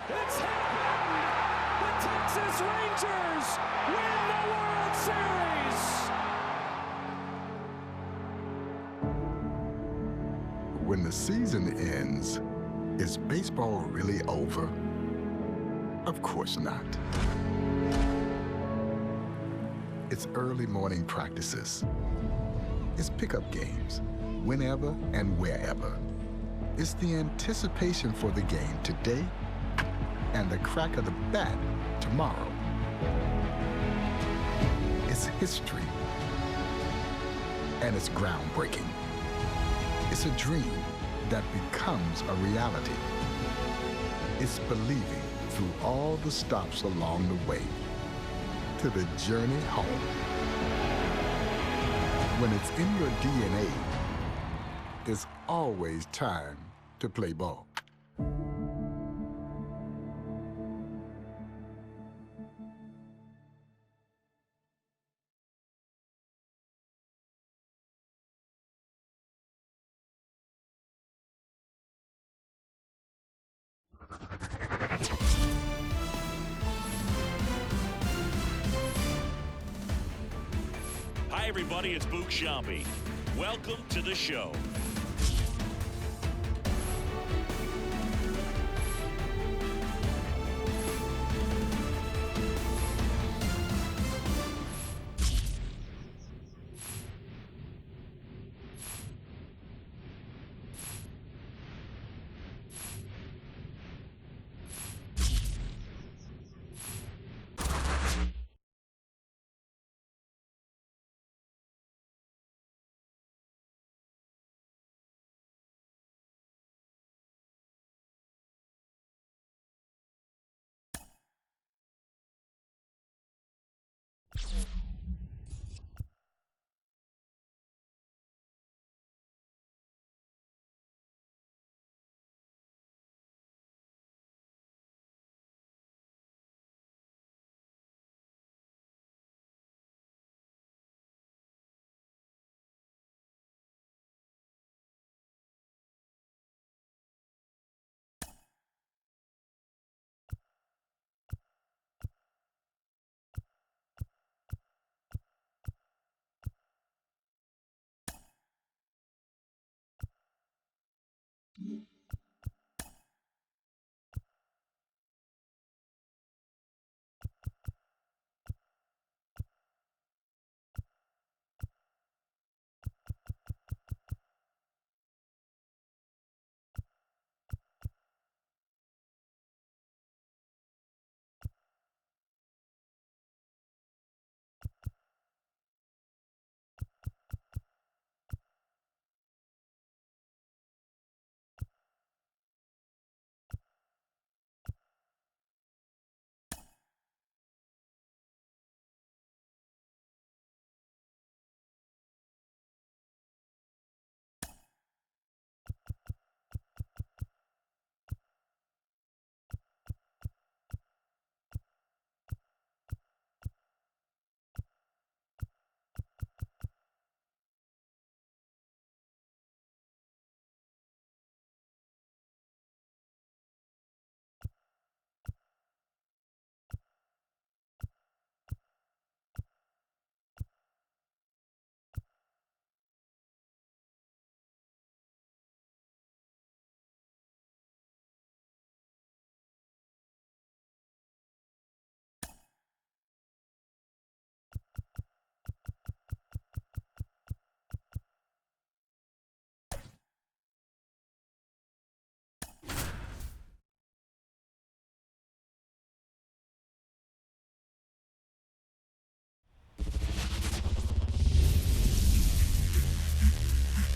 It's happened! The Texas Rangers win the World Series! When the season ends, is baseball really over? Of course not. It's early morning practices. It's pickup games, whenever and wherever. It's the anticipation for the game today and the crack of the bat tomorrow. It's history, and it's groundbreaking. It's a dream that becomes a reality. It's believing through all the stops along the way to the journey home. When it's in your DNA, there's always time to play ball. Hi, everybody. It's Boog Sciambi. Welcome to the show.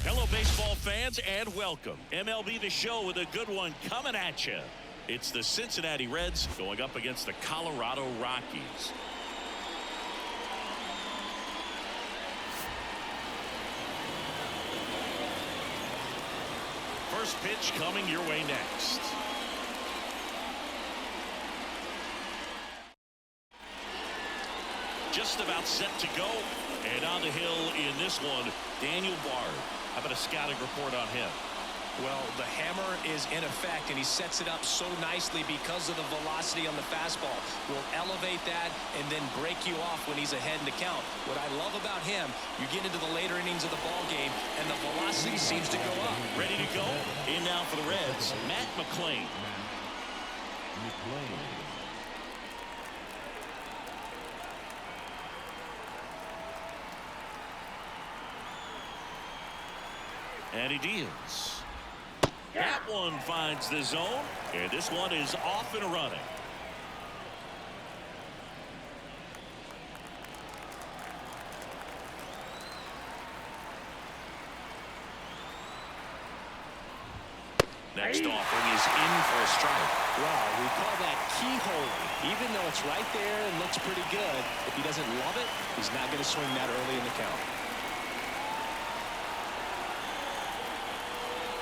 Hello, baseball fans, and welcome. MLB The Show with a good one coming at you. It's the Cincinnati Reds going up against the Colorado Rockies. First pitch coming your way next. Just about set to go. And on the hill in this one, Daniel Bard. How about a scouting report on him? Well, the hammer is in effect, and he sets it up so nicely because of the velocity on the fastball. Will elevate that and then break you off when he's ahead in the count. What I love about him, you get into the later innings of the ball game, and the velocity seems to go up. Ready to go? In now for the Reds, Matt McLain. And he deals. That one finds the zone, and this one is off and running. Next offering is in for a strike. Wow, we call that keyhole. Even though it's right there and looks pretty good, if he doesn't love it, he's not going to swing that early in the count.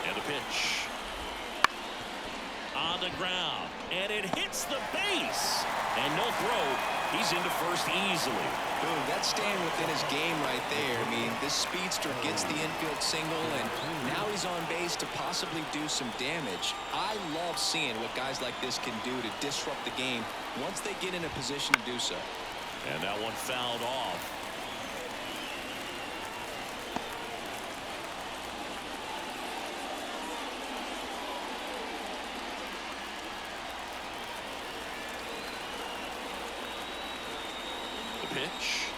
And the pitch. On the ground. And it hits the base. And no throw. He's into first easily. Boom, that's staying within his game right there. I mean, this speedster gets the infield single, and now he's on base to possibly do some damage. I love seeing what guys like this can do to disrupt the game once they get in a position to do so. And that one fouled off. Pitch.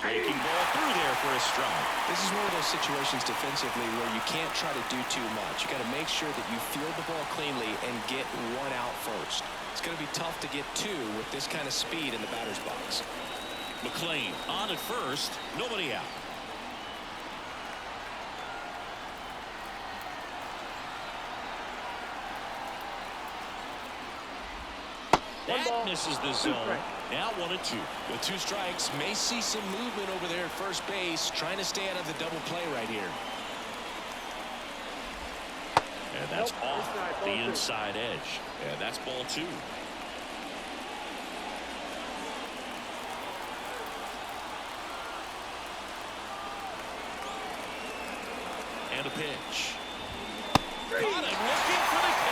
Breaking ball through there for a strike. This is one of those situations defensively where you can't try to do too much. You got to make sure that you field the ball cleanly and get one out first. It's going to be tough to get two with this kind of speed in the batter's box. McLain on at first, nobody out. That misses the zone. Now 1-2. With two strikes, may see some movement over there at first base, trying to stay out of the double play right here. And that's off the inside edge. And that's ball 2. And a pitch. Got it, looking for the K.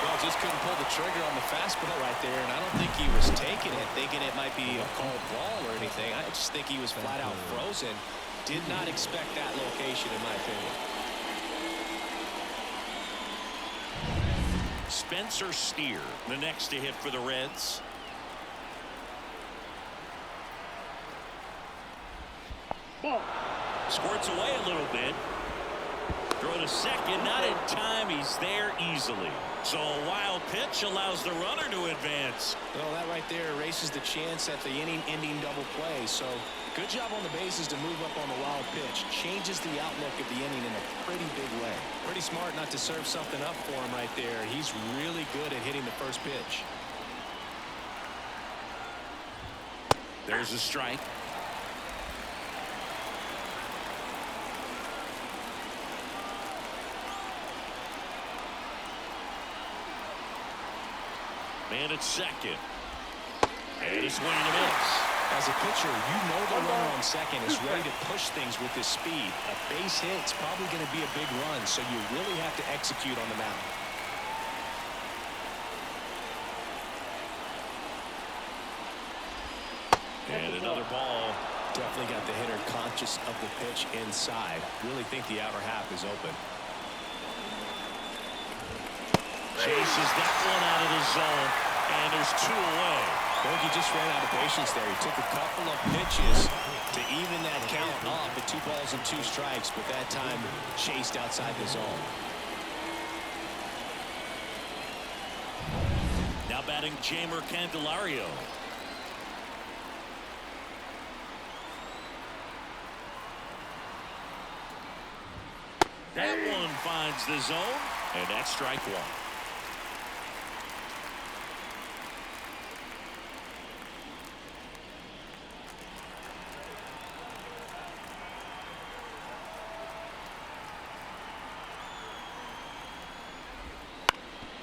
Well, just couldn't pull the trigger on the fastball right there, and I don't think he was taking it, thinking it might be a called ball or anything. I just think he was flat out frozen. Did not expect that location, in my opinion. Spencer Steer, the next to hit for the Reds. Squirts away a little bit. Throw to second, not in time. He's there easily. So a wild pitch allows the runner to advance. Well, that right there erases the chance at the inning-ending double play. So good job on the bases to move up on the wild pitch. Changes the outlook of the inning in a pretty big way. Pretty smart not to serve something up for him right there. He's really good at hitting the first pitch. There's a strike. Man at second. And a swing and a miss. As a pitcher, you know the runner on second is ready to push things with his speed. A base hit's probably going to be a big run, so you really have to execute on the mound. And another ball. Definitely got the hitter conscious of the pitch inside. Really think the outer half is open. Chases that one out of the zone, and there's 2 away. I think he just ran out of patience there. He took a couple of pitches to even that count up at 2 balls and 2 strikes, but that time chased outside the zone. Now batting Jamer Candelario. That one finds the zone, and that's strike 1.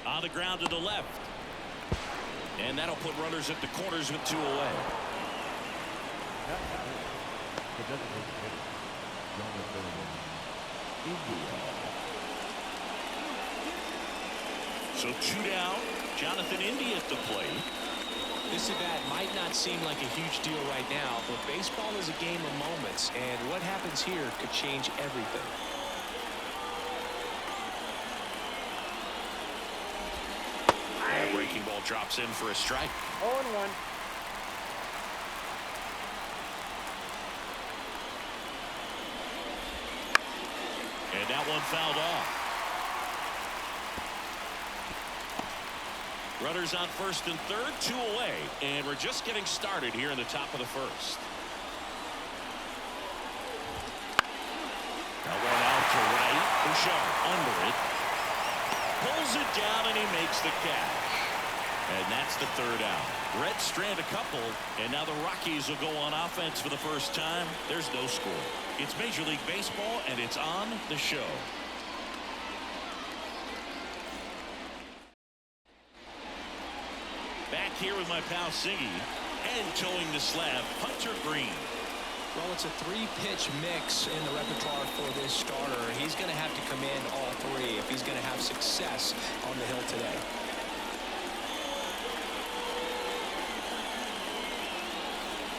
On the ground to the left. And that'll put runners at the corners with 2 away. So 2 down. Jonathan India at the plate. This at-bat might not seem like a huge deal right now, but baseball is a game of moments, and what happens here could change everything. That breaking ball drops in for a strike. 0-1. And that one fouled off. Runners on first and third, 2 away, and we're just getting started here in the top of the first. Now one out to right. Bouchard under it. Pulls it down and he makes the catch. And that's the 3rd out. Reds strand a couple, and now the Rockies will go on offense for the first time. There's no score. It's Major League Baseball, and it's on the show. Back here with my pal Siggy, and towing the slab, Hunter Green. Well, it's a 3-pitch mix in the repertoire for this starter. He's going to have to command all 3 if he's going to have success on the hill today.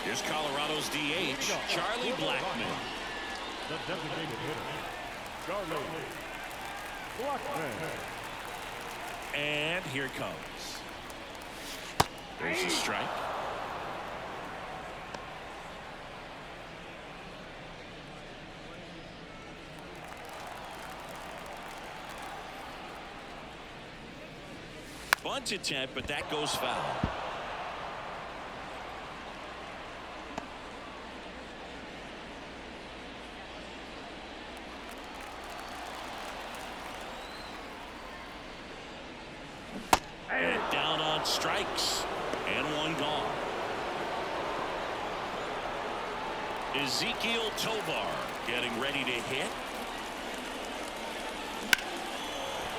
Here's Colorado's DH, Charlie Blackmon. The designated hitter, Charlie Blackmon. And here it comes. There's a strike. Bunt attempt, but that goes foul. And down on strikes. And one gone. Ezekiel Tovar getting ready to hit.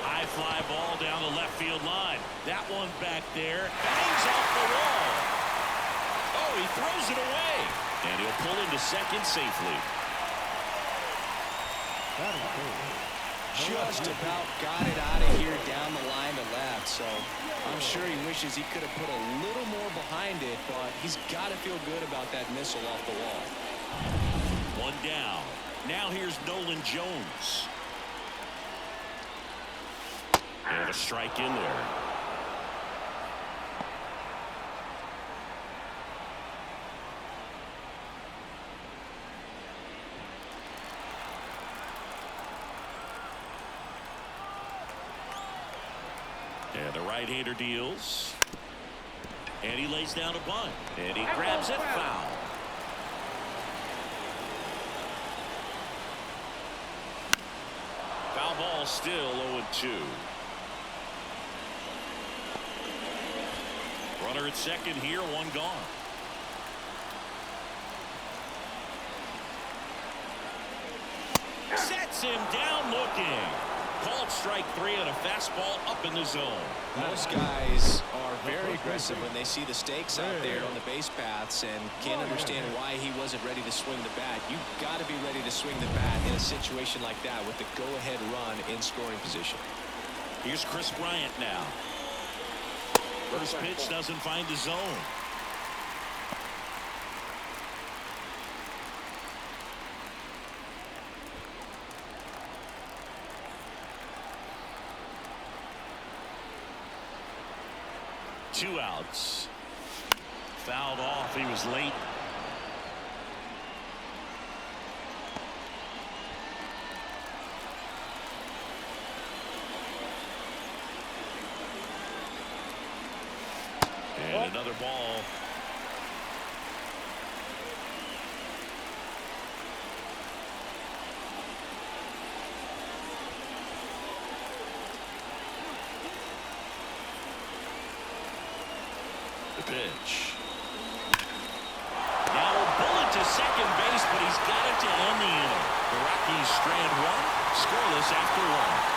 High fly ball down the left field line. That one back there bangs off the wall. Oh, he throws it away. And he'll pull into second safely. Just about got it out of here down the line to left, so I'm sure he wishes he could have put a little more behind it, but he's got to feel good about that missile off the wall. 1 down. Now here's Nolan Jones. And a strike in there. And the right-hander deals. And he lays down a bunt. And he grabs it, foul. Foul ball still 0-2. Runner at second here, 1 gone. Sets him down looking. Called strike 3 on a fastball up in the zone. Most guys are very aggressive when they see the stakes out there on the base paths and can't understand why he wasn't ready to swing the bat. You've got to be ready to swing the bat in a situation like that with the go-ahead run in scoring position. Here's Chris Bryant now. First pitch doesn't find the zone. Two outs. Fouled off. He was late. And another ball. The pitch. Now a bullet to second base, but he's got it to end the inning. The Rockies strand 1, scoreless after 1.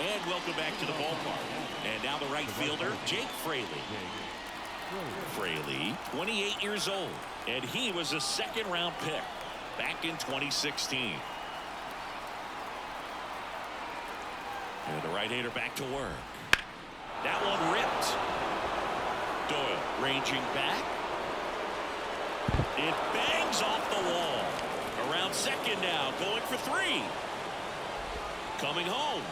And we'll welcome back to the ballpark. And now the right fielder, Jake Fraley. Fraley, 28 years old, and he was a second-round pick back in 2016. And the right-hander back to work. That one ripped. Doyle ranging back. It bangs off the wall. Around second now, going for three. Coming home.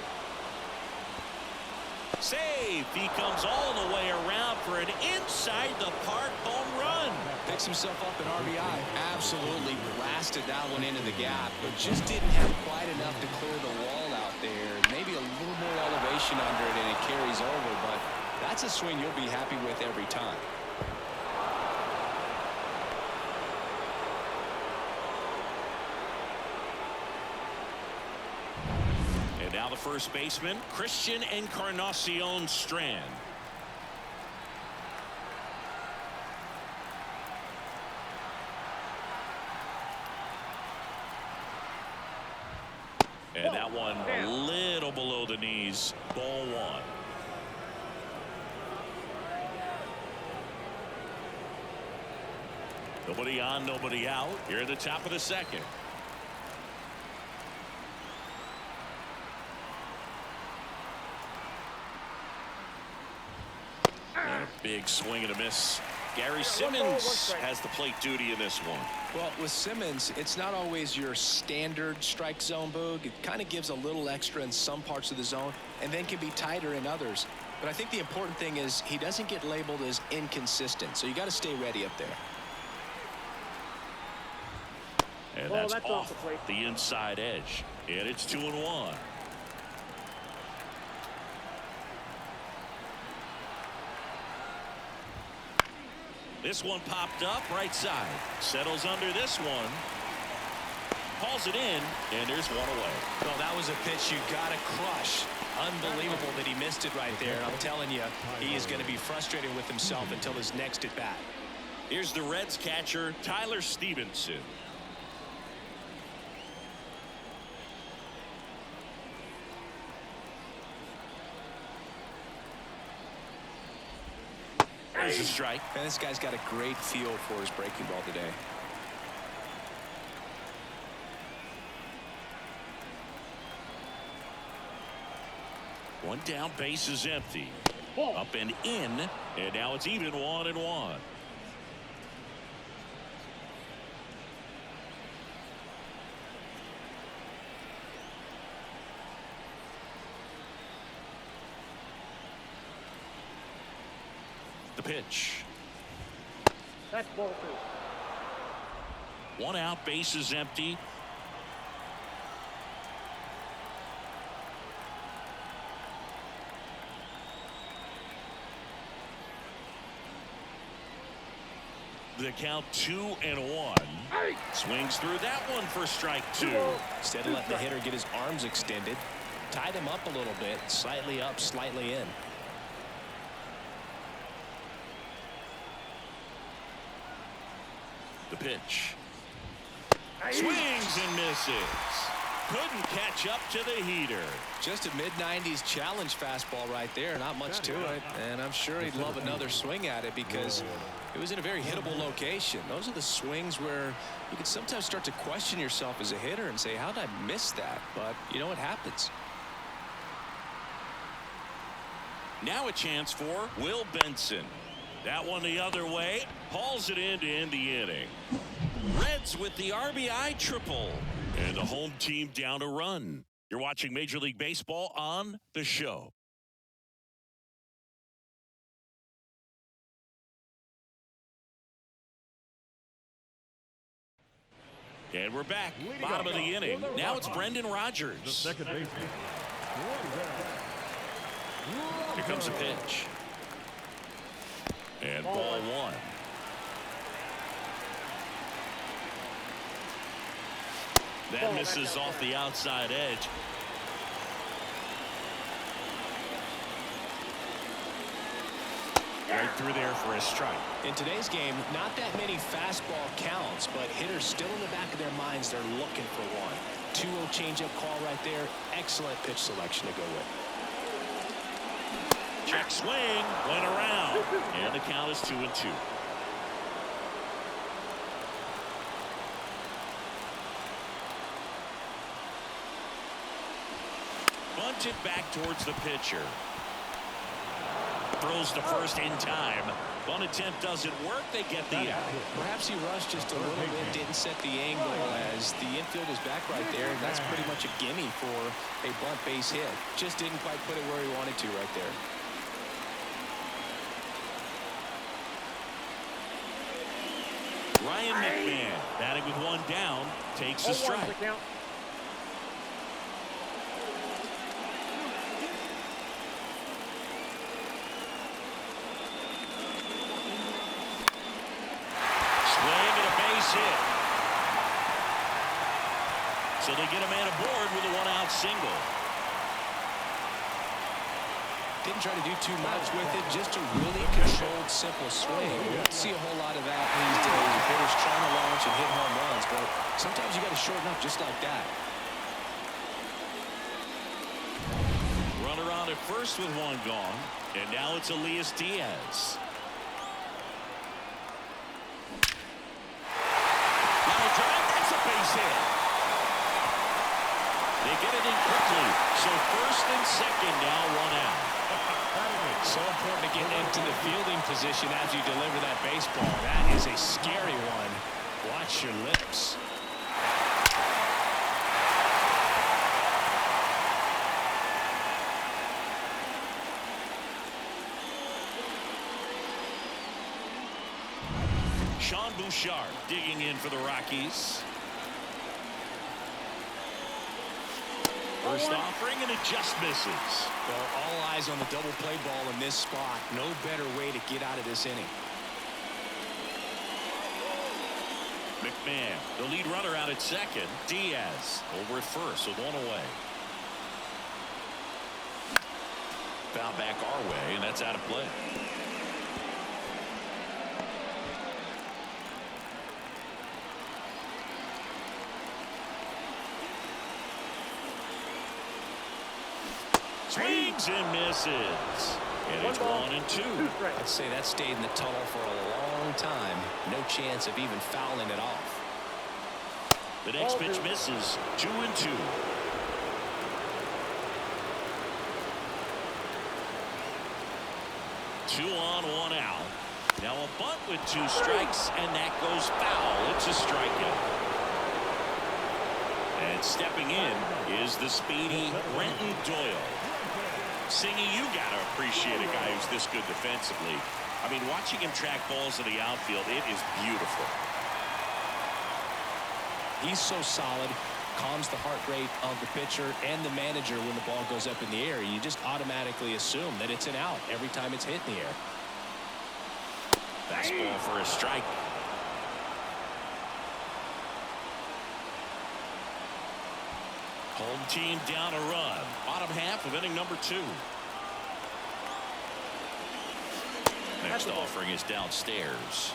Save. He comes all the way around for an inside-the-park home run. Picks himself up an RBI. Absolutely blasted that one into the gap, but just didn't have quite enough to clear the wall out there. Maybe a little more elevation under it, and it carries over, but that's a swing you'll be happy with every time. Now the first baseman, Christian Encarnacion Strand. And that one a little below the knees. Ball one. Nobody on, nobody out. Here at the top of the second. Big swing and a miss. Gary Simmons has the plate duty in this one. Well, with Simmons, it's not always your standard strike zone, Boog. It kind of gives a little extra in some parts of the zone and then can be tighter in others. But I think the important thing is he doesn't get labeled as inconsistent, so you got to stay ready up there. And that's off the inside edge. And it's 2-1. This one popped up right side. Settles under this one. Hauls it in, and there's one away. Well, that was a pitch you got to crush. Unbelievable that he missed it right there. And I'm telling you, he is going to be frustrated with himself until his next at bat. Here's the Reds catcher, Tyler Stevenson. There's a strike. And this guy's got a great feel for his breaking ball today. One down, base is empty. Up and in, and now it's even 1-1. The pitch. That's ball two. One out, base is empty. The count 2-1. Swings through that one for strike two. Instead of letting the hitter get his arms extended, tied him up a little bit, slightly up, slightly in. The pitch. Swings and misses. Couldn't catch up to the heater. Just a mid-90s challenge fastball right there. Not much to it. And I'm sure he'd love another swing at it because it was in a very hittable location. Those are the swings where you can sometimes start to question yourself as a hitter and say, how did I miss that? But you know what happens. Now a chance for Will Benson. That one the other way. Hauls it in to end the inning. Reds with the RBI triple. And the home team down a run. You're watching Major League Baseball on The Show. And we're back. Bottom of the inning. Now it's Brendan Rodgers. The second baseman. Here comes a pitch. And ball one. That misses off the outside edge. Right through there for a strike. In today's game, not that many fastball counts, but hitters still in the back of their minds, they're looking for one. 2-0 changeup call right there. Excellent pitch selection to go with. Check swing, went around, and the count is 2-2. Bunted back towards the pitcher. Throws to first in time. One attempt doesn't work. They get the out. Perhaps he rushed just a little bit, didn't set the angle as the infield was back right there. And that's pretty much a gimme for a bunt base hit. Just didn't quite put it where he wanted to right there. Ryan McMahon batting with one down takes a strike. Hit. So they get a man aboard with a one-out single. Didn't try to do too much with it, just a really controlled, simple swing. We don't see a whole lot of that these days. Hitters trying to launch and hit home runs, but sometimes you got to shorten up just like that. Runner on at first with one gone, and now it's Elias Diaz. Hit. They get it in quickly, so first and second now, one out. So important to get into the fielding position as you deliver that baseball. That is a scary one. Watch your lips. Sean Bouchard digging in for the Rockies. First offering, and it just misses. Well, all eyes on the double play ball in this spot. No better way to get out of this inning. McMahon, the lead runner out at second. Diaz over at first with one away. Foul back our way, and that's out of play. Swings and misses. And it's 1-2. I'd say that stayed in the tunnel for a long time. No chance of even fouling it off. The next pitch misses. 2-2. Two on, one out. Now a bunt with two strikes, and that goes foul. It's a strikeout. And stepping in is the speedy Brenton Doyle. Singy, you got to appreciate a guy who's this good defensively. I mean, watching him track balls in the outfield, it is beautiful. He's so solid, calms the heart rate of the pitcher and the manager when the ball goes up in the air. You just automatically assume that it's an out every time it's hit in the air. Fastball for a strike. Home team down a run. Bottom half of inning number 2. Next offering is downstairs.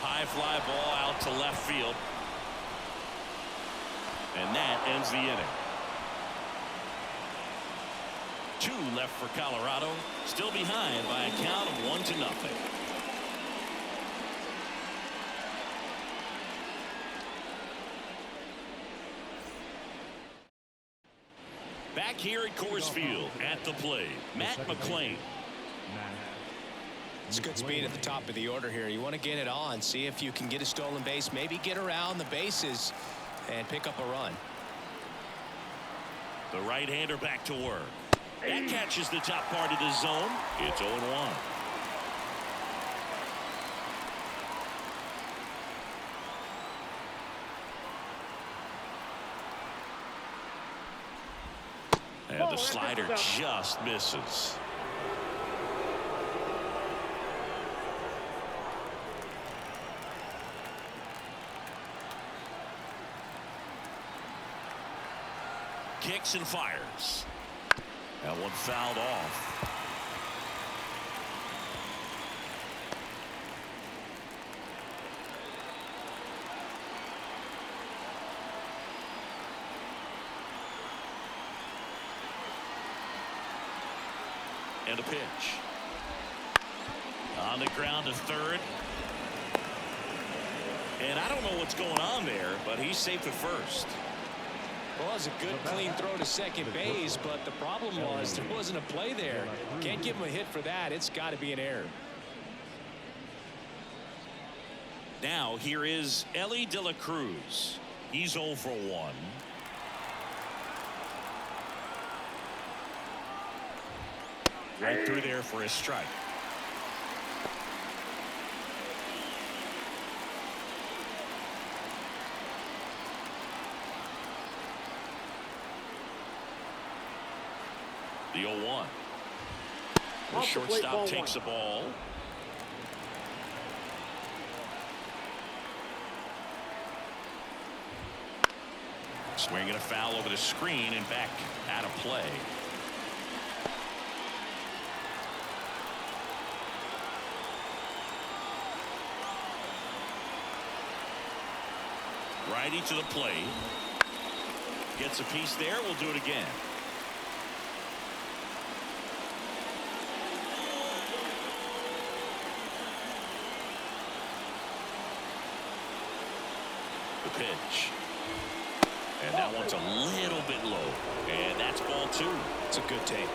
High fly ball out to left field. And that ends the inning. 2 left for Colorado. Still behind by a count of 1-0. Back here at Coors Field at the plate, Matt McClain. It's good speed at the top of the order here. You want to get it on, see if you can get a stolen base, maybe get around the bases and pick up a run. The right-hander back to work. That catches the top part of the zone. It's 0-1. And the slider just misses. Kicks and fires. That one fouled off. And a pitch. On the ground to third. And I don't know what's going on there, but he's safe at first. Well, it's a good, clean throw to second base, but the problem was there wasn't a play there. Can't give him a hit for that. It's got to be an error. Now, here is Ellie De La Cruz. He's 0 for 1. Right through there for a strike. The 0-1. The shortstop takes the ball. Swinging a foul over the screen and back out of play. Righty to the plate. Gets a piece there. We'll do it again. The pitch. And that one's a little bit low. And that's ball 2. It's a good take.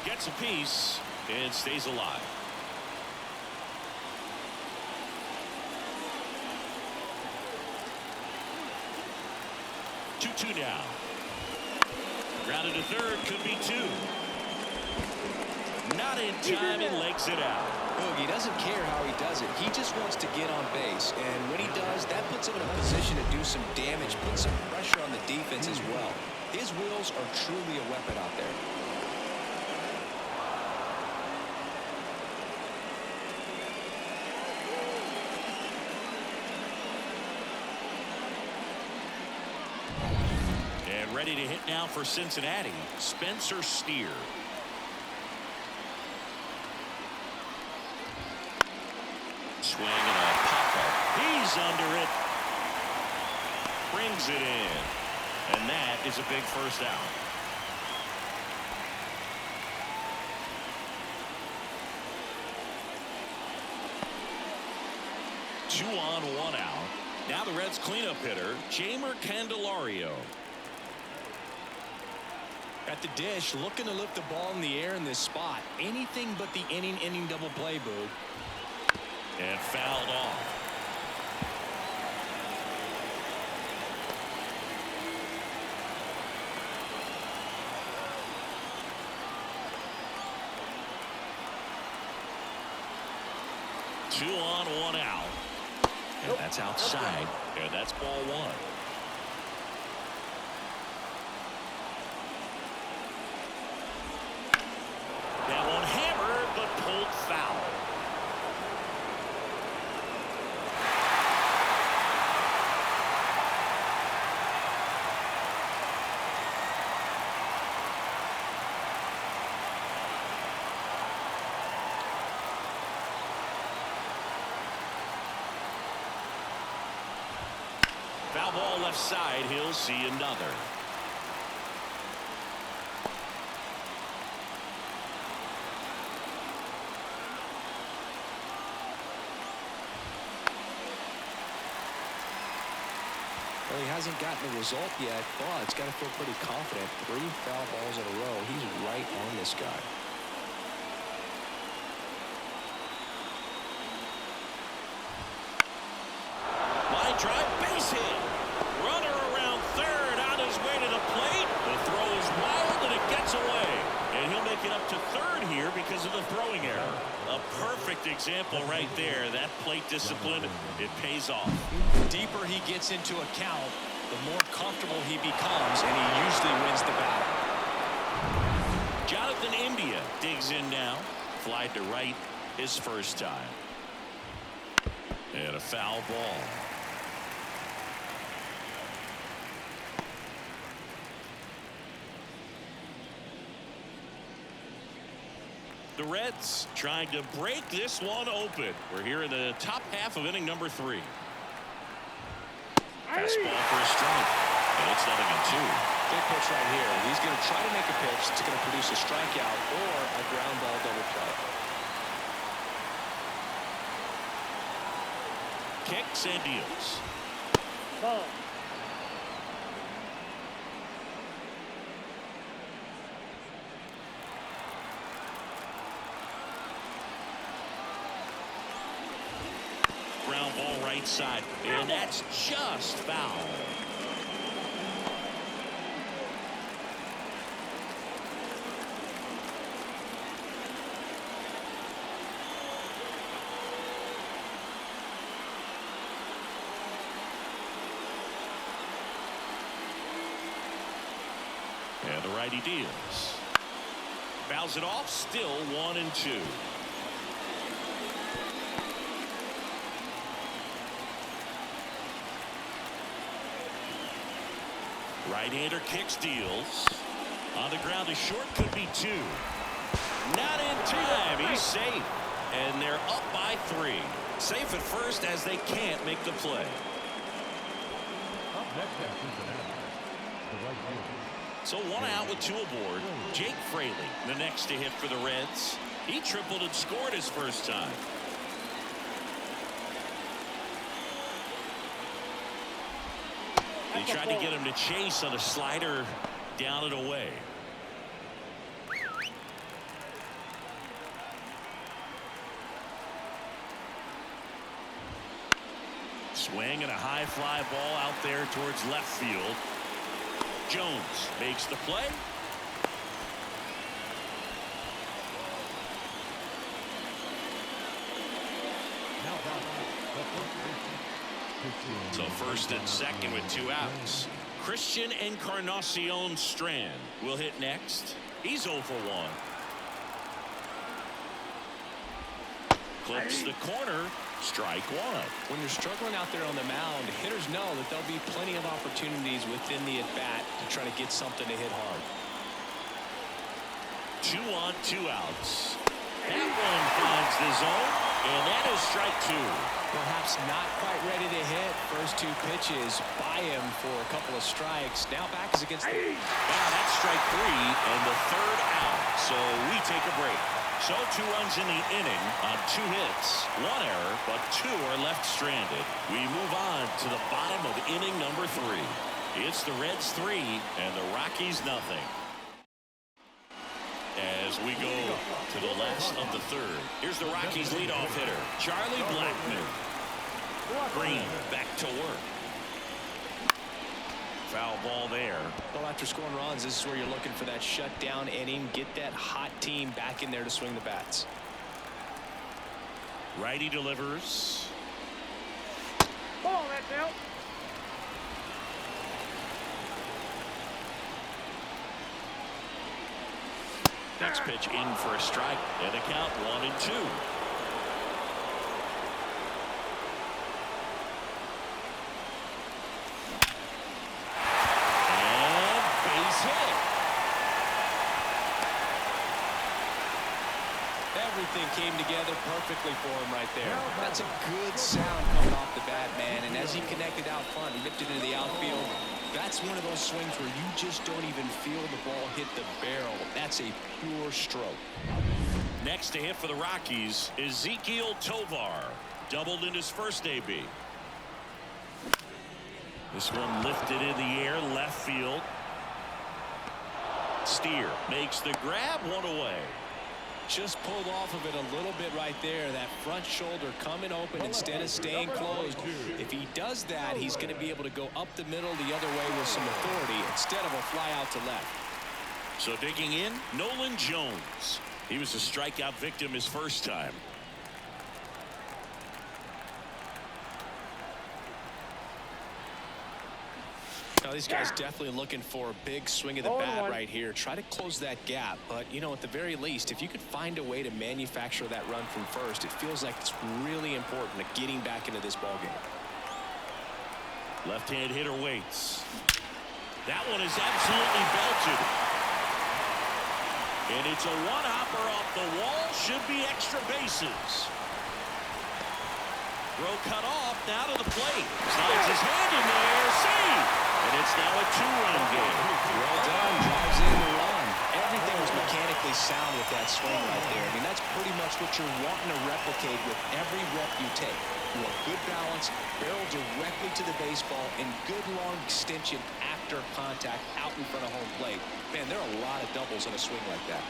Gets a piece and stays alive. Two now. Grounded to third, could be 2. Not in time and legs it out. Look, he doesn't care how he does it. He just wants to get on base. And when he does, that puts him in a position to do some damage, put some pressure on the defense as well. His wheels are truly a weapon out there. And ready to hit now for Cincinnati, Spencer Steer. Swing and a pop-up. He's under it. Brings it in. And that is a big first out. Two on, one out. Now the Reds cleanup hitter, Jeimer Candelario. At the dish, looking to lift the ball in the air in this spot. Anything but the inning double play, Boog. And fouled off. Two on, one out. And that's outside. And that's ball 1. That one hammered, but pulled foul. Foul ball left side. He'll see another. Well, he hasn't gotten the result yet, but it's got to feel pretty confident. 3 foul balls in a row. He's right on this guy. Line drive, base hit. Runner around third, on his way to the plate. The throw is wild and it gets away. And he'll make it up to third here because of the throwing error. A perfect example right there. That plate discipline, it pays off. The deeper he gets into a count, the more comfortable he becomes, and he usually wins the battle. Jonathan India digs in now. Fly to right his first time. And a foul ball. The Reds trying to break this one open. We're here in the top half of inning number 3. Fastball for a strike. And it's 0-2. Big pitch right here. He's going to try to make a pitch that's going to produce a strikeout or a ground ball double play. Kicks and deals. Ball. Ground ball right side. And that's just foul. And the righty deals. Fouls it off. Still 1-2. Right-hander kicks, deals. On the ground is short, could be 2. Not in time. He's safe. And they're up by 3. Safe at first as they can't make the play. So 1 out with 2 aboard. Jake Fraley, the next to hit for the Reds. He tripled and scored his first time. He tried to get him to chase on a slider down and away. Swing and a high fly ball out there towards left field. Jones makes the play. So first and second with 2 outs. Christian Encarnacion Strand will hit next. He's 0 for 1. Clips the corner. Strike 1. When you're struggling out there on the mound, hitters know that there'll be plenty of opportunities within the at-bat to try to get something to hit hard. 2 on, 2 outs. That one finds the zone, and that is strike 2. Perhaps not quite ready to hit. First 2 pitches by him for a couple of strikes. Now back is against the... Wow, that's strike 3 and the 3rd out. So we take a break. So 2 runs in the inning on 2 hits. 1 error, but 2 are left stranded. We move on to the bottom of inning number 3. It's the Reds 3 and the Rockies nothing. As we go to the last of the 3rd. Here's the Rockies leadoff hitter, Charlie Blackmon. Green back to work. Foul ball there. Well, after scoring runs, this is where you're looking for that shutdown inning. Get that hot team back in there to swing the bats. Righty delivers. Ball, that's out. Next pitch in for a strike. And a count 1-2. And base hit. Everything came together perfectly for him right there. That's a good sound coming off the bat, man. And as he connected out front and ripped it into the outfield, that's one of those swings where you just don't even feel the ball hit the barrel. That's a pure stroke. Next to hit for the Rockies, Ezequiel Tovar. Doubled in his first AB. This one lifted in the air, left field. Steer makes the grab, 1 away. Just pulled off of it a little bit right there. That front shoulder coming open instead of staying closed. If he does that, he's going to be able to go up the middle the other way with some authority instead of a fly out to left. So digging in, Nolan Jones. He was a strikeout victim his first time. Now these guys definitely looking for a big swing of the bat right here. Try to close that gap. But, you know, at the very least, if you could find a way to manufacture that run from first, it feels like it's really important to getting back into this ballgame. Left-hand hitter waits. That one is absolutely belted. And it's a one-hopper off the wall. Should be extra bases. Throw cut off, now to the plate. Slides his hand in there, save! And it's now a 2-run game. Well done, drives in the run. Everything was mechanically sound with that swing right there. I mean, that's pretty much what you're wanting to replicate with every rep you take. You want good balance, barrel directly to the baseball, and good long extension after contact out in front of home plate. Man, there are a lot of doubles on a swing like that.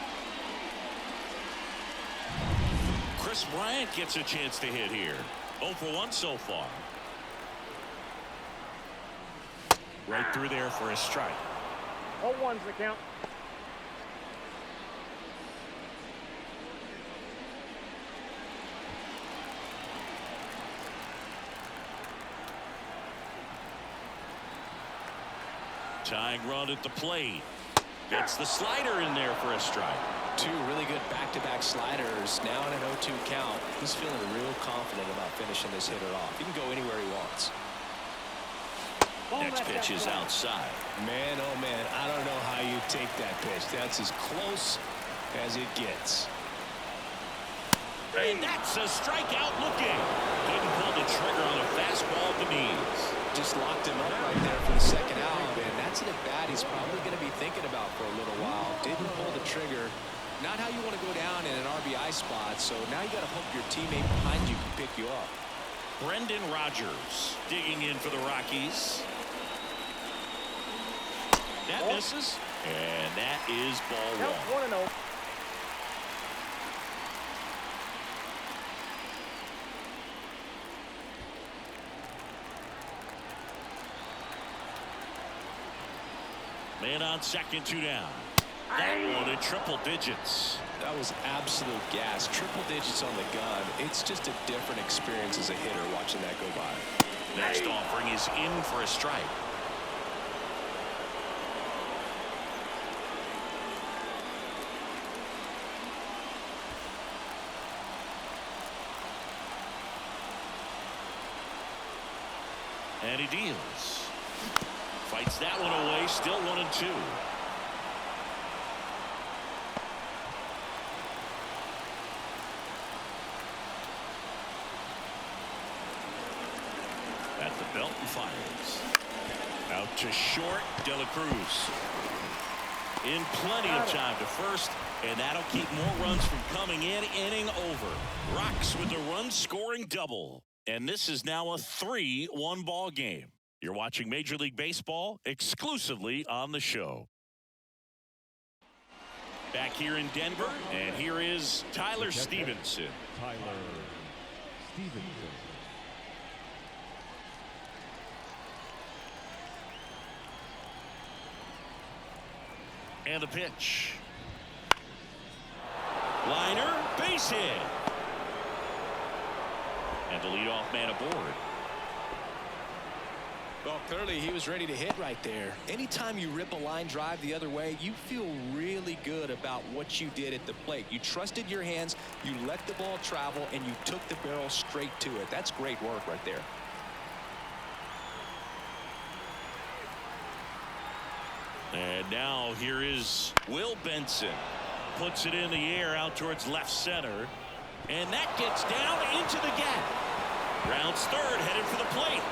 Chris Bryant gets a chance to hit here. 0 for 1 so far. Right through there for a strike. 0-1's the count. Tying run at the plate. Gets the slider in there for a strike. Two really good back-to-back sliders. Now in an 0-2 count. He's feeling real confident about finishing this hitter off. He can go anywhere he wants. Next pitch is outside. Man, oh man, I don't know how you take that pitch. That's as close as it gets. And that's a strikeout looking. Couldn't pull the trigger on a fastball at the knees. Just locked him up right there for the second out, and that's an at-bat he's probably going to be thinking about for a little while. Didn't pull the trigger. Not how you want to go down in an RBI spot, so now you got to hope your teammate behind you can pick you up. Brendan Rodgers digging in for the Rockies. That misses, and that is ball Count 1. 1-0. Man on second, 2 down. That one in triple digits. That was absolute gas. Triple digits on the gun. It's just a different experience as a hitter watching that go by. Next offering is in for a strike. And he deals. Fights that one away. Still 1-2. At the belt and fires. Out to short. De La Cruz. In plenty of time to first. And that'll keep more runs from coming in. Inning over. Rocks with a run-scoring double. And this is now a 3-1 ball game. You're watching Major League Baseball exclusively on the show. Back here in Denver, and here is Tyler Stevenson. Tyler Stevenson. And the pitch. Liner, base hit. And the leadoff man aboard. Well, clearly he was ready to hit right there. Anytime you rip a line drive the other way, you feel really good about what you did at the plate. You trusted your hands, you let the ball travel, and you took the barrel straight to it. That's great work right there. And now here is Will Benson. Puts it in the air out towards left center. And that gets down into the gap. Rounds third, headed for the plate.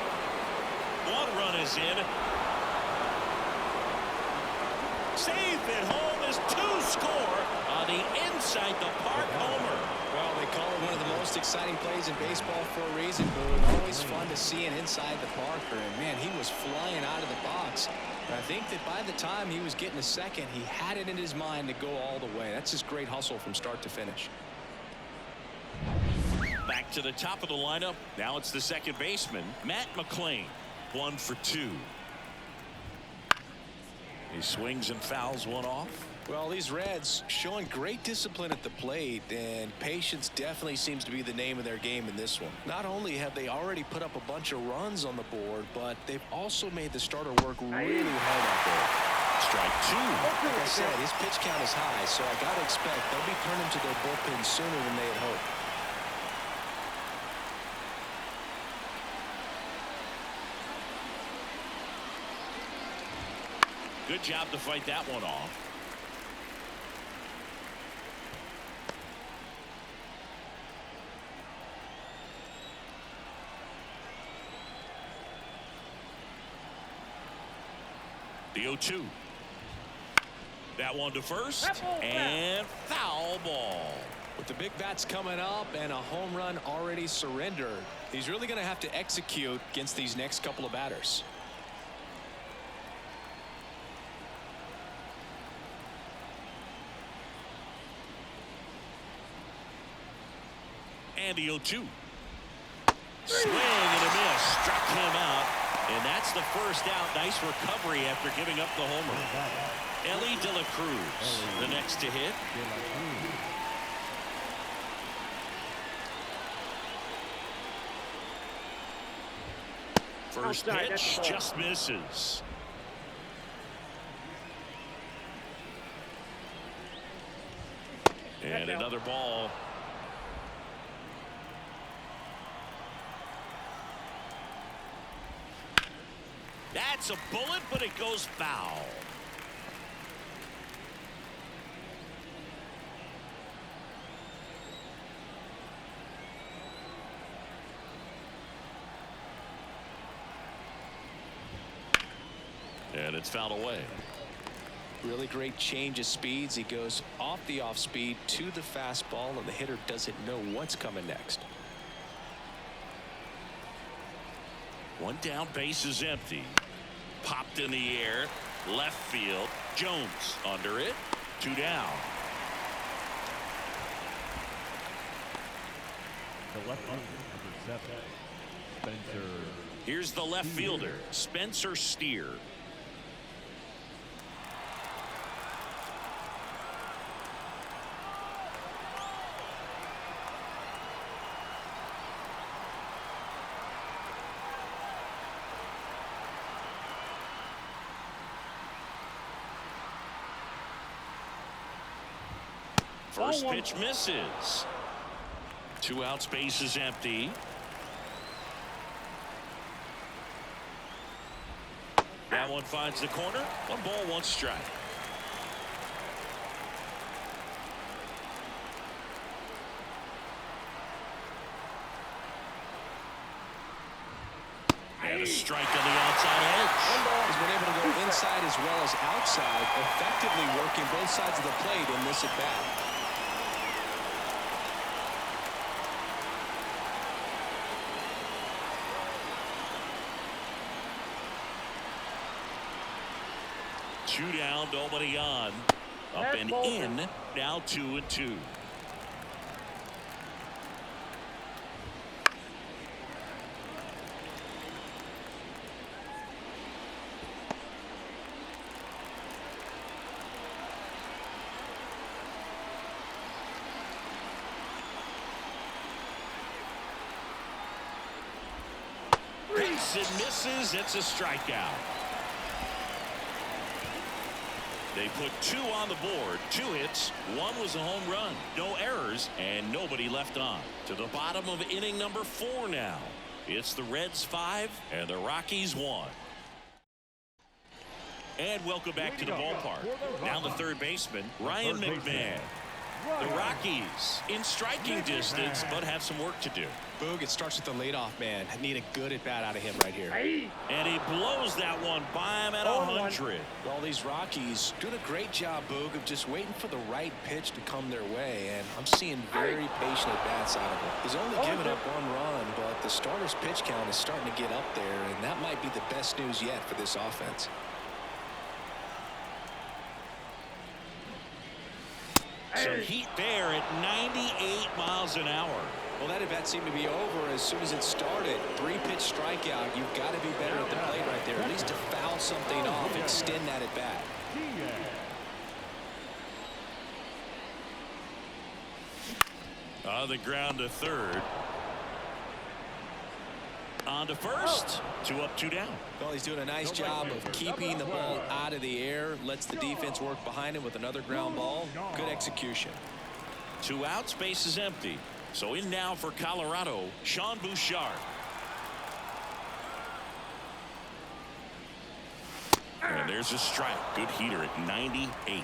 One run is in. Safe at home is 2 score on the inside the park homer. Well, they call it one of the most exciting plays in baseball for a reason, Boone. Always fun to see an inside the parker. And, man, he was flying out of the box. But I think that by the time he was getting a second, he had it in his mind to go all the way. That's just great hustle from start to finish. Back to the top of the lineup. Now it's the second baseman, Matt McClain. 1 for 2. He swings and fouls one off. Well, these Reds showing great discipline at the plate, and patience definitely seems to be the name of their game in this one. Not only have they already put up a bunch of runs on the board, but they've also made the starter work really hard out there. Strike 2. Like I said, his pitch count is high, so I got to expect they'll be turning to their bullpen sooner than they had hoped. Good job to fight that one off. The 0-2. That one to first. And foul ball. With the big bats coming up and a home run already surrendered, he's really going to have to execute against these next couple of batters. And the 0-2. Swing and a miss. Struck him out. And that's the first out. Nice recovery after giving up the homer. Ellie De La Cruz, the next to hit. First pitch just misses. And another ball. That's a bullet, but it goes foul. And it's fouled away. Really great change of speeds. He goes off the off speed to the fastball, and the hitter doesn't know what's coming next. One down, base is empty. Popped in the air, left field. Jones under it. 2 down. The left fielder, number 7, Spencer. Here's the left fielder, Spencer Steer. First pitch misses. 2 outs, base is empty. That one finds the corner. 1 ball, 1 strike. And a strike on the outside edge. He's been able to go inside as well as outside, effectively working both sides of the plate in this at bat. Two down, nobody on. Up and in, now 2-2. Hits and misses. It's a strikeout. They put 2 on the board, 2 hits, 1 was a home run, no errors, and nobody left on. To the bottom of inning number 4 now. It's the Reds 5 and the Rockies 1. And welcome back to the ballpark. Now the third baseman, Ryan McMahon. The Rockies in striking distance, but have some work to do. Boog, it starts with the leadoff man. I need a good at bat out of him right here. And he blows that one by him at 100. Well, these Rockies doing a great job, Boog, of just waiting for the right pitch to come their way, and I'm seeing very patient at bats out of him. He's only given up 1 run, but the starter's pitch count is starting to get up there, and that might be the best news yet for this offense. Some heat there at 98 miles an hour. Well, that at-bat seemed to be over as soon as it started. 3-pitch strikeout. You've got to be better at the plate right there, at least to foul something off, extend that at-bat. On the ground to third. On to first. 2 up, 2 down. Well, he's doing a nice job of keeping the ball out of the air. Lets the defense work behind him with another ground ball. Good execution. 2 outs, base is empty. So in now for Colorado, Sean Bouchard. And there's a strike. Good heater at 98.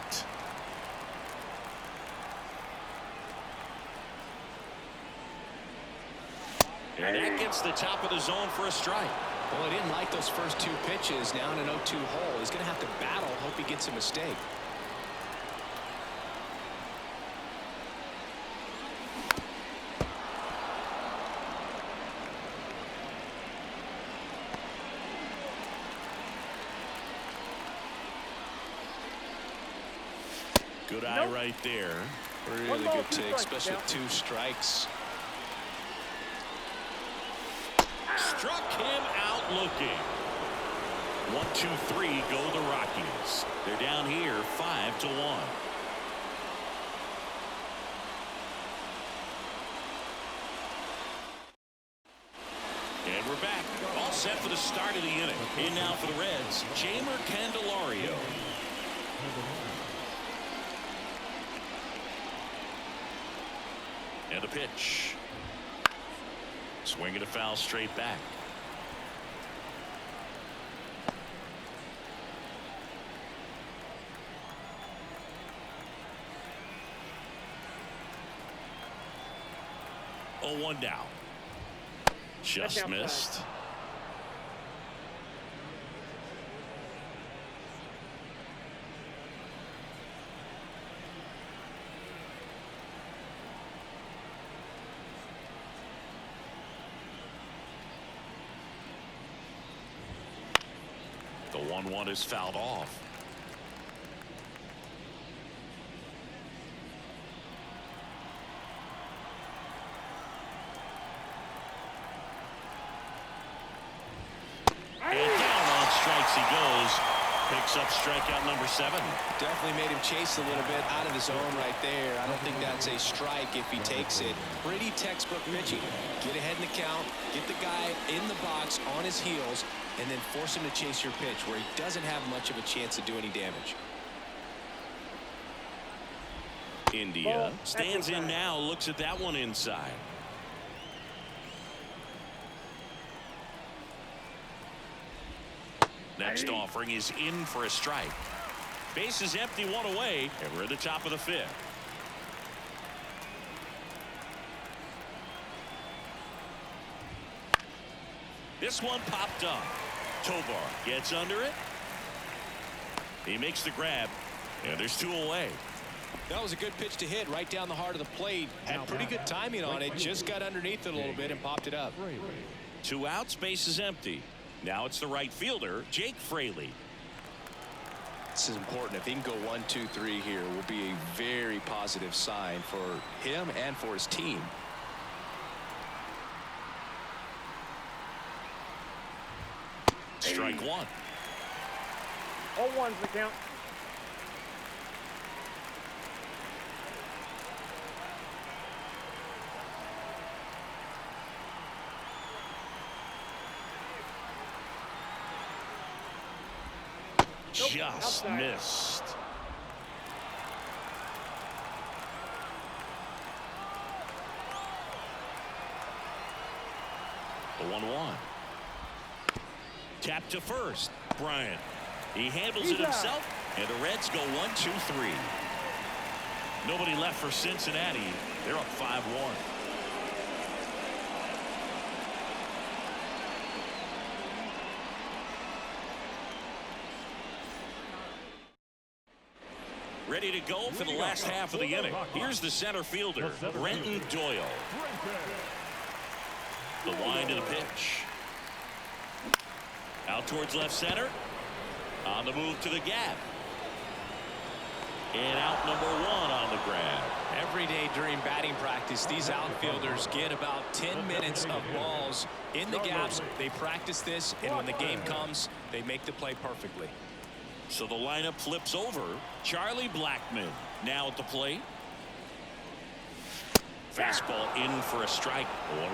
And that gets the top of the zone for a strike. Well, I didn't like those first two pitches. Now in an 0-2 hole. He's going to have to battle. Hope he gets a mistake. Good eye right there. Really good take, especially with 2 strikes. Struck him out looking. 1, 2, 3 go the Rockies. They're down here 5-1. And we're back. All set for the start of the inning. In now for the Reds, Jamer Candelario. And a pitch. Swinging a foul straight back. Oh, 1 down. Just missed. The 1-1 is fouled off. And down on strikes he goes. Picks up strikeout number 7. Definitely made him chase a little bit out of the zone right there. I don't think that's a strike if he takes it. Pretty textbook pitching. Get ahead in the count, get the guy in the box on his heels, and then force him to chase your pitch where he doesn't have much of a chance to do any damage. India stands in now, looks at that one inside. Next offering is in for a strike. Base is empty, 1 away, and we're at the top of the 5th. This one popped up. Tovar gets under it. He makes the grab, and there's 2 away. That was a good pitch to hit right down the heart of the plate. Had pretty good timing on it. Just got underneath it a little bit and popped it up. 2 outs, base is empty. Now it's the right fielder, Jake Fraley. This is important. If he can go 1, 2, 3 here, will be a very positive sign for him and for his team. Strike 1. 0-1's the count. Just missed. The 1-1. Tap to first. Bryant. He handles it himself, and the Reds go 1, 2, 3. Nobody left for Cincinnati. They're up 5-1. Ready to go for the last half of the inning. Here's the center fielder, Brenton Doyle. The wind of the pitch. Out towards left center. On the move to the gap. And out number 1 on the grab. Every day during batting practice, these outfielders get about 10 minutes of balls in the gaps. They practice this, and when the game comes, they make the play perfectly. So the lineup flips over. Charlie Blackmon now at the plate. Fastball in for a strike.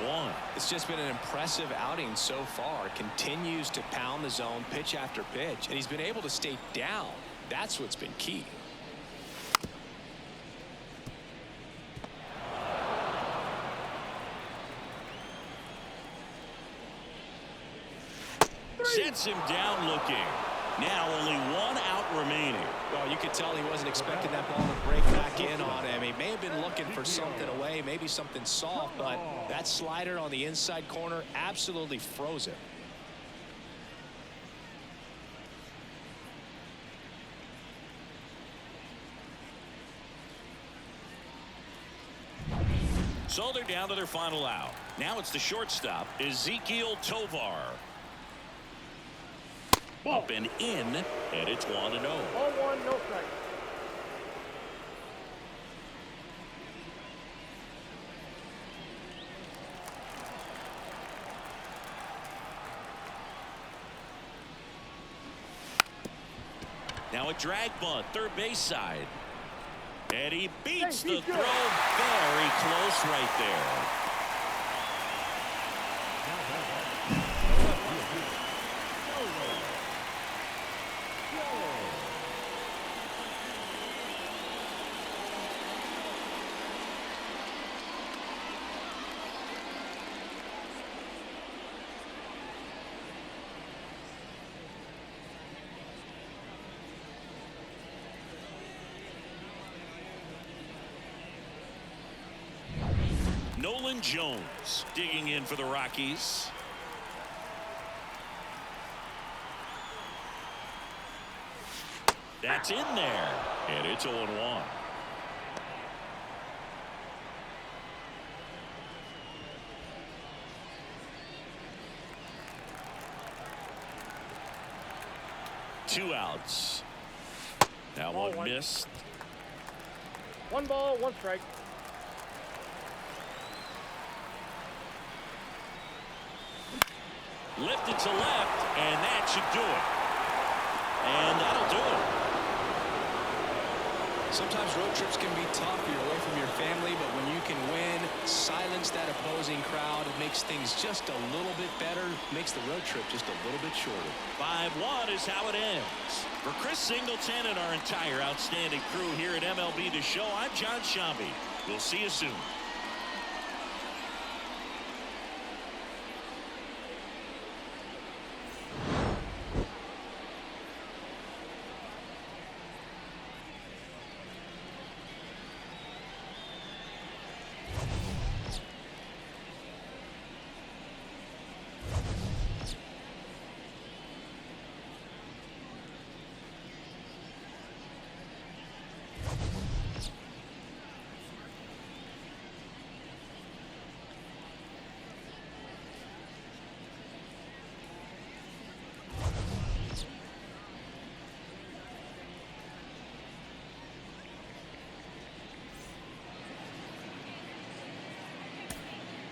1-1. It's just been an impressive outing so far. Continues to pound the zone pitch after pitch, and he's been able to stay down. That's what's been key. Sets him down looking. Now only 1 out remaining. Well, you could tell he wasn't expecting that ball to break back in on him. He may have been looking for something away, maybe something soft, but that slider on the inside corner absolutely froze him. So they're down to their final out. Now it's the shortstop, Ezekiel Tovar. Up and in, and it's 1-0. 0-1, no strike. Now a drag bunt, third base side. And he beats Hey, the he's throw. good. Very close right there. Nolan Jones digging in for the Rockies. That's in there, and it's 0-1. Two outs. Now Ball one one. missed. 1 ball, 1 strike. Lifted to left, and that should do it. And that'll do it. Sometimes road trips can be tough. You're away from your family, but when you can win, silence that opposing crowd, it makes things just a little bit better, makes the road trip just a little bit shorter. 5-1 is how it ends. For Chris Singleton and our entire outstanding crew here at MLB The Show, I'm John Shambi. We'll see you soon.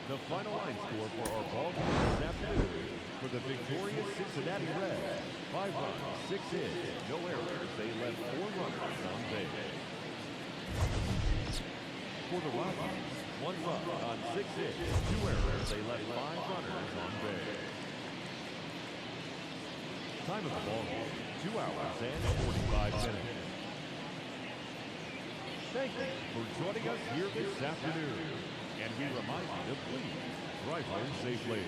The final line score for our ball game this afternoon for the victorious Cincinnati Reds. 5 runs, 6 hits, no errors. They left 4 runners on base. For the Rockies, 1 run on 6 hits, 2 errors. They left 5 runners on base. Time of the ball game, 2 hours and 45 minutes. Thank you for joining us here this afternoon. And we remind you to please drive home safely.